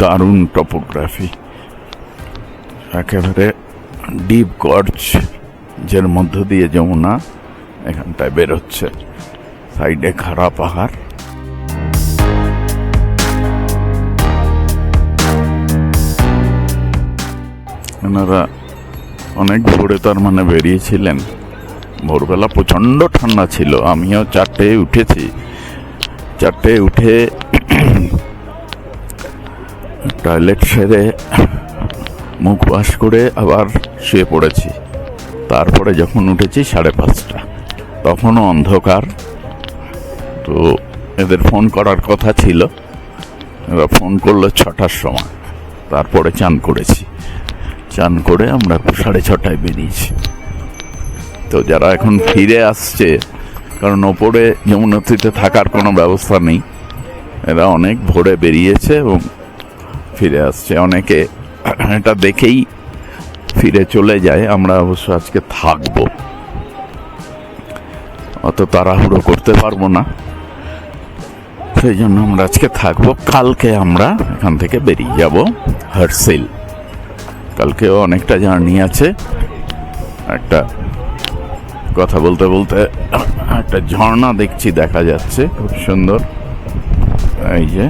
দারুণ টপোগ্রাফি, একেবারে deep gorge যের মধ্য দিয়ে যমুনা এখানটায় বেরোচ্ছে, সাইডে খাড়া পাহাড়। ওনারা অনেক ভোরে তার মানে বেরিয়েছিলেন। ভোরবেলা প্রচণ্ড ঠান্ডা ছিল, আমিও 4টায় উঠেছি। 4টায় উঠে টয়লেট সেরে মুখ ওয়াশ করে আবার শুয়ে পড়েছি। তারপরে যখন উঠেছি 5:30, তখনও অন্ধকার। তো এদের ফোন করার কথা ছিল, এরা ফোন করলো 6টার সময়। তারপরে চান করেছি, চান করে আমরা 6:30টায় বেরিয়েছি। তো যারা এখন ফিরে আসছে, কারণ ওপরে যমুনোত্রীতে থাকার কোনো ব্যবস্থা নেই, এরা অনেক ভোরে বেরিয়েছে এবং ফিরে আসছে। অনেকে এটা দেখেই ফিরে চলে যায়। আমরা অবশ্য আজকে থাকবো, অত তাড়াহুড়ো করতে পারবো না, সেই জন্য আমরা আজকে থাকবো। কালকে আমরা এখান থেকে বেরিয়ে যাব হারসিল। কালকেও অনেকটা জার্নি আছে। একটা কথা বলতে বলতে একটা ঝর্ণা দেখছি, দেখা যাচ্ছে খুব সুন্দর। এই যে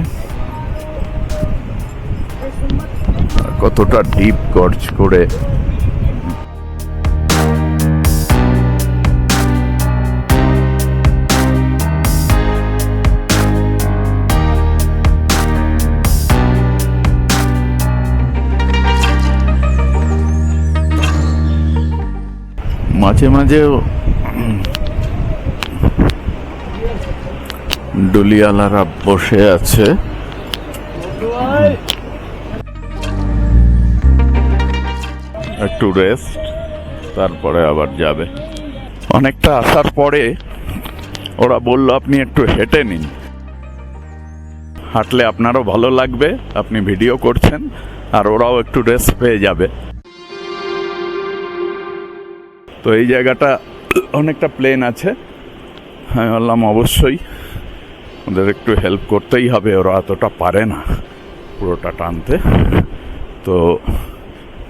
কতটা ডিপ গর্জ করে মাঝে মাঝে ডুলিয়ালারা বসে আছে, একটু রেস্ট, তারপরে আবার যাবে। অনেকটা আসার পরে ওরা বলল আপনি একটু হেঁটে নিন, হাঁটলে আপনারও ভালো লাগবে, আপনি ভিডিও করছেন আর ওরাও একটু রেস্ট পেয়ে যাবে। তো এই জায়গাটা অনেকটা প্লেন আছে। আমি বললাম অবশ্যই ওদের একটু হেল্প করতেই হবে, ওরা এতটা পারে না পুরোটা টানতে। তো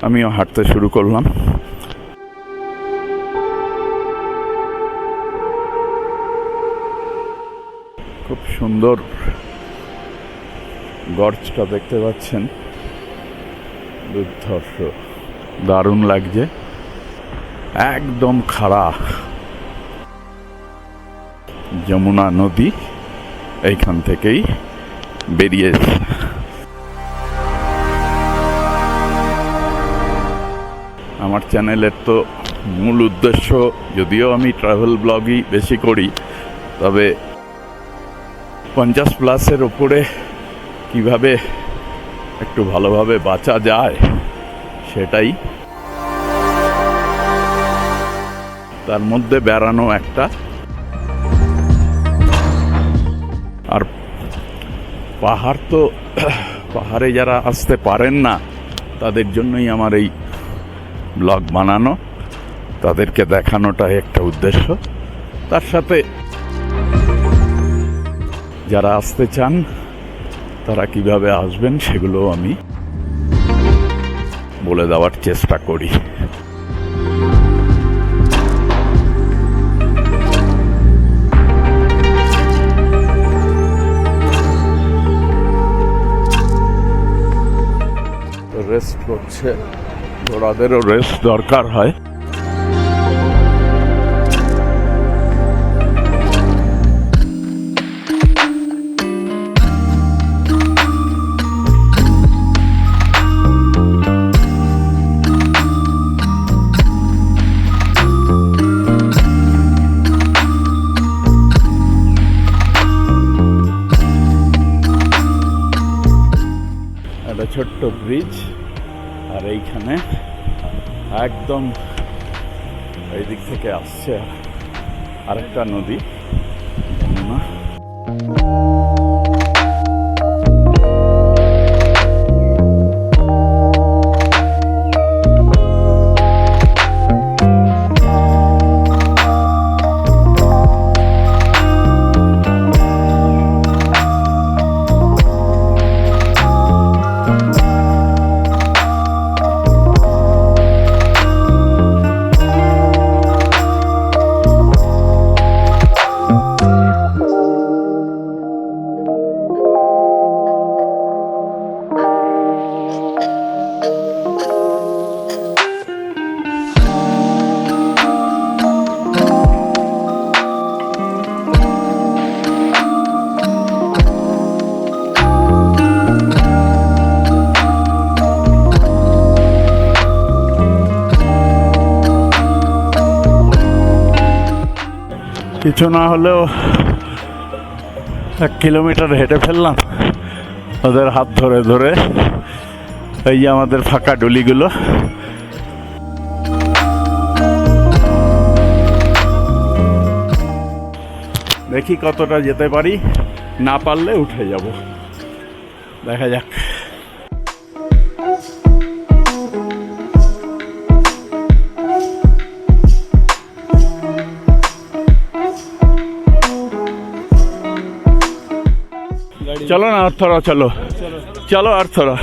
আমিও হাঁটতে শুরু করলাম। খুব সুন্দর গর্জটা দেখতে পাচ্ছেন, দুর্ধর্ষ, দারুণ লাগছে। একদম খাড়া যমুনা নদী এইখান থেকেই বেরিয়েছে। আমার চ্যানেলের তো মূল উদ্দেশ্য, যদিও আমি ট্রাভেল ব্লগই বেশি করি, তবে 50+ ওপরে কিভাবে একটু ভালোভাবে বাঁচা যায় সেটাই, তার মধ্যে বেড়ানো একটা। আর পাহাড় তো, পাহাড়ে যারা আসতে পারেন না তাদের জন্যই আমার এই ব্লগ বানানো, তাদেরকে দেখানোটাই একটা উদ্দেশ্য। তার সাথে যারা আসতে চান তারা কিভাবে আসবেন সেগুলো আমি বলে দেওয়ার চেষ্টা করি। রেস্ট করছে, ঘোড়াদেরও রেস্ট দরকার হয়। একটা ছোট্ট ব্রিজ, আর এইখানে একদম এই দিক থেকে আসছে আরেকটা নদী, যমুনা। কিছু না হলেও 1 কিলোমিটার হেঁটে ফেললাম ওদের হাত ধরে ধরে। এই যে আমাদের ফাঁকা ডুলিগুলো। দেখি কতটা যেতে পারি, না পারলে উঠে যাব, দেখা যাক। चलो ना और थोड़ा, चलो चलो और थोड़ा।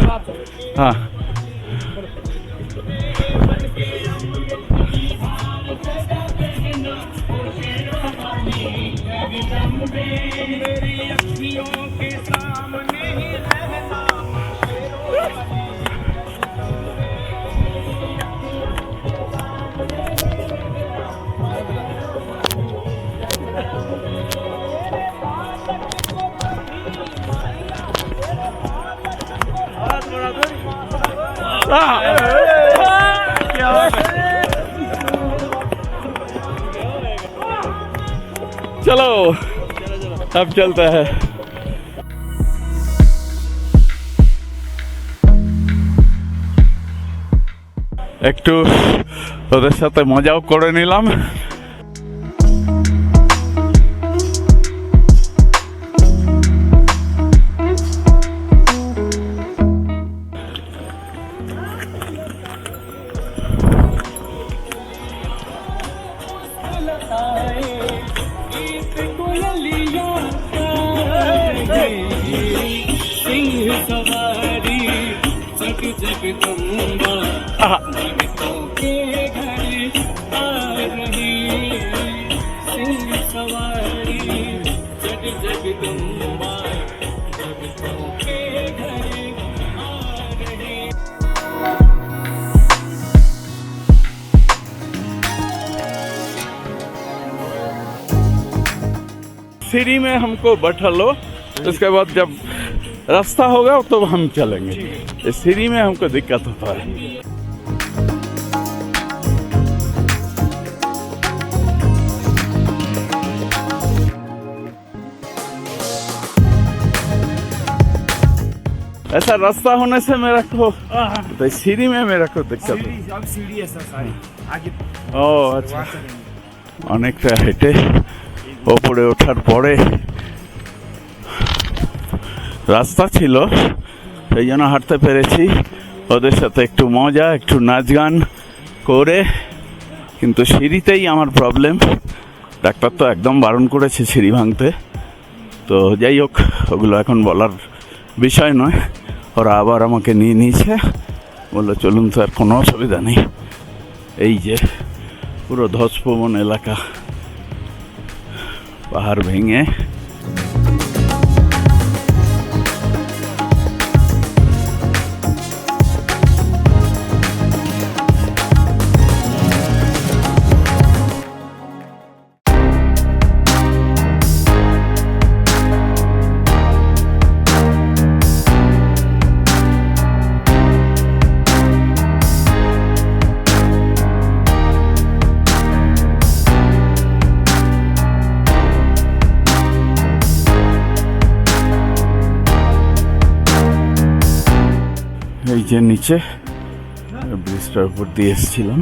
हाँ चलो अब चलता है। একটু ওদের সাথে মজাও করে নিলাম। सीढ़ी में हमको बैठा लो, उसके बाद जब रास्ता होगा तो हम चलेंगे। इस सीढ़ी में हमको दिक्कत होता है। ऐसा रास्ता होने से मेरा को तो सीढ़ी में मेरा को दिक्कत है। अब सीढ़ी है सर सारी आगे। ও আচ্ছা, অনেকটা হেঁটে ওপরে ওঠার পরে রাস্তা ছিল, সেই জন্য হাঁটতে পেরেছি। ওদের সাথে একটু মজা, একটু নাচ গান করে, কিন্তু সিঁড়িতেই আমার প্রবলেম। ডাক্তার তো একদম বারণ করেছে সিঁড়ি ভাঙতে। তো যাই হোক, ওগুলো এখন বলার বিষয় নয়। ওরা আবার আমাকে নিয়ে নিয়েছে, বললো চলুন স্যার, কোনো অসুবিধা নেই। এই যে পুরো ধসপ্রবণ এলাকা, পাহাড় ভেঙে। এই যে নিচে ব্রিজটার উপর দিয়ে এসেছিলাম।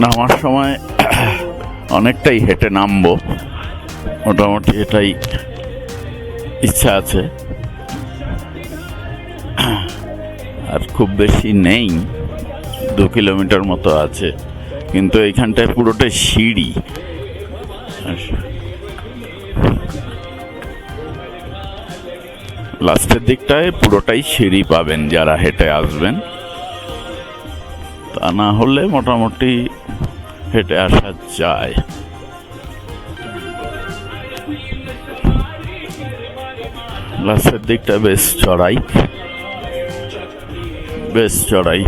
নামার সময় অনেকটাই হেঁটে নামবো, মোটামুটি এটাই ইচ্ছা আছে। আর খুব বেশি নেই, 2 কিলোমিটার মতো আছে, কিন্তু এইখানটায় পুরোটাই সিঁড়ি। লাস্টের দিকটায় পুরোটাই সিঁড়ি পাবেন যারা হেঁটে আসবেন, তা না হলে মোটামুটি হেঁটে আসা যায়। লাস্টের দিকটা বেশ চড়াই, বেশ চড়াই।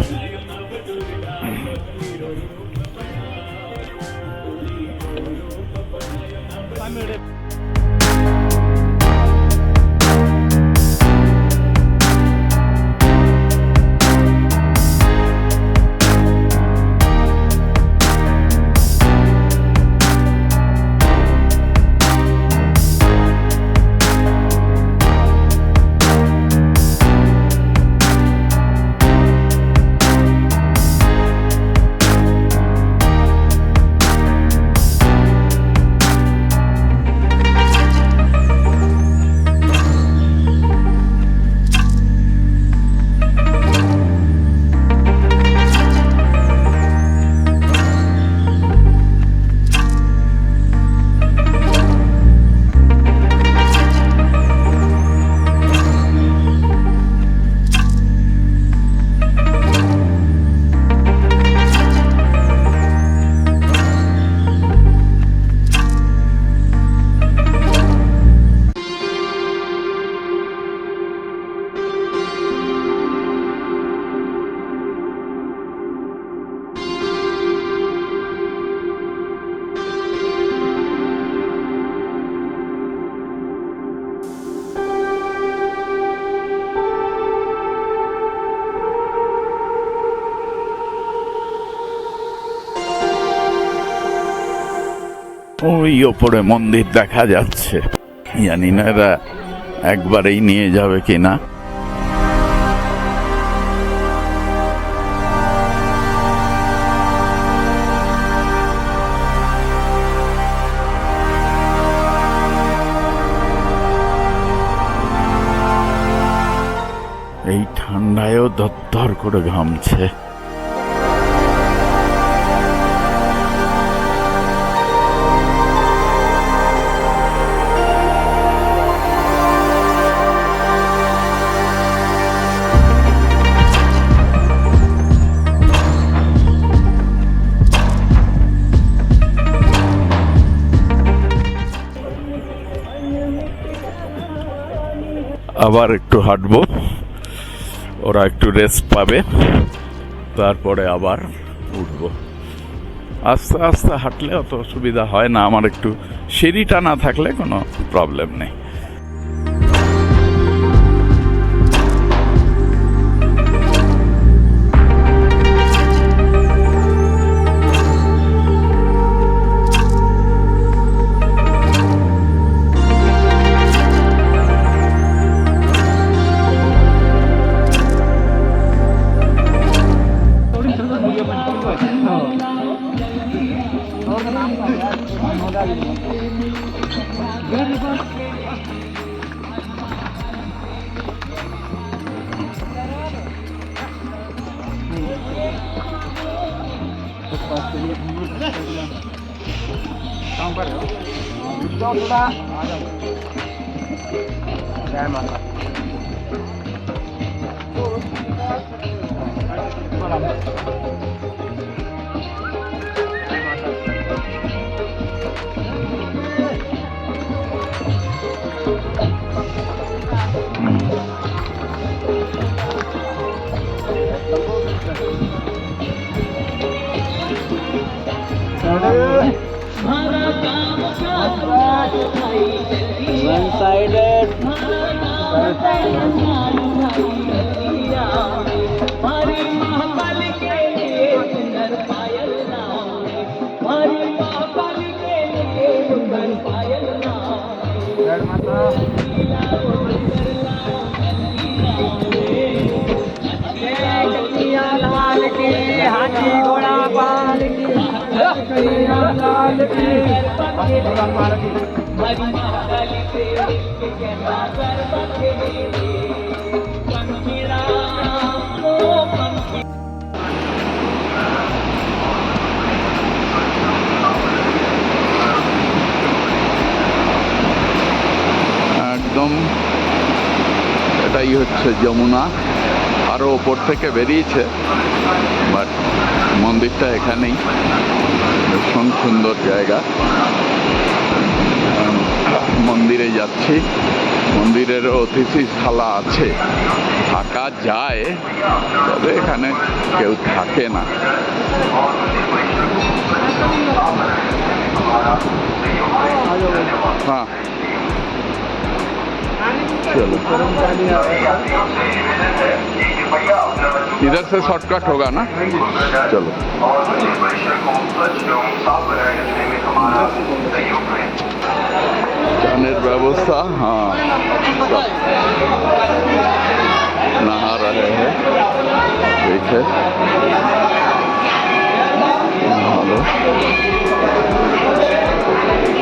ওই ওপরে মন্দির দেখা যাচ্ছে, জানি না এরা একবারেই নিয়ে যাবে কিনা। এই ঠান্ডায়ও দরদর করে ঘামছে। আবার একটু হাঁটবো, ওরা একটু রেস্ট পাবে, তারপরে আবার উঠবো। আস্তে আস্তে হাঁটলে অত অসুবিধা হয় না, আমার একটু সিঁড়িটা না থাকলে কোনো প্রবলেম নেই। এটাই হচ্ছে যমুনা। আরও ওপর থেকে বেরিয়েছে, বাট মন্দিরটা এখানেই। ভীষণ সুন্দর জায়গা। মন্দিরে যাচ্ছি। মন্দিরের অতিথিশালা আছে, থাকা যায়, তবে এখানে কেউ থাকে না। हाँ चलो, इधर से शॉर्टकट होगा ना? चलो। जाने व्यवस्था, हाँ, सब नहा रहे हैं, देखे। हेलो,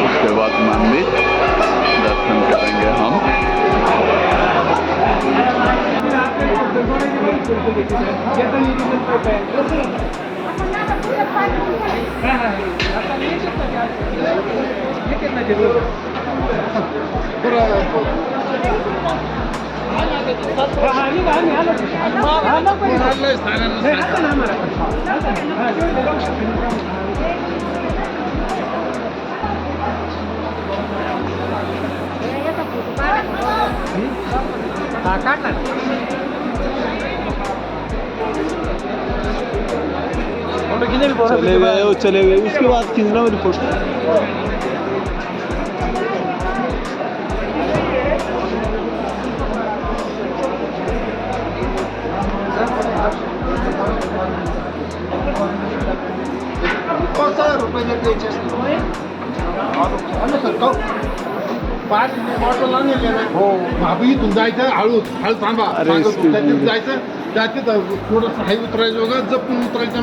उसके बाद मंदिर दर्शन करेंगे हम। चले गए उसके बाद खींचना मेरी फोटो। हो भाभी इथून जायचं हळू हळू थांबा. जायचं त्याचे थोडंसं हाय उतरायचं बघा, जपून उतरायचं.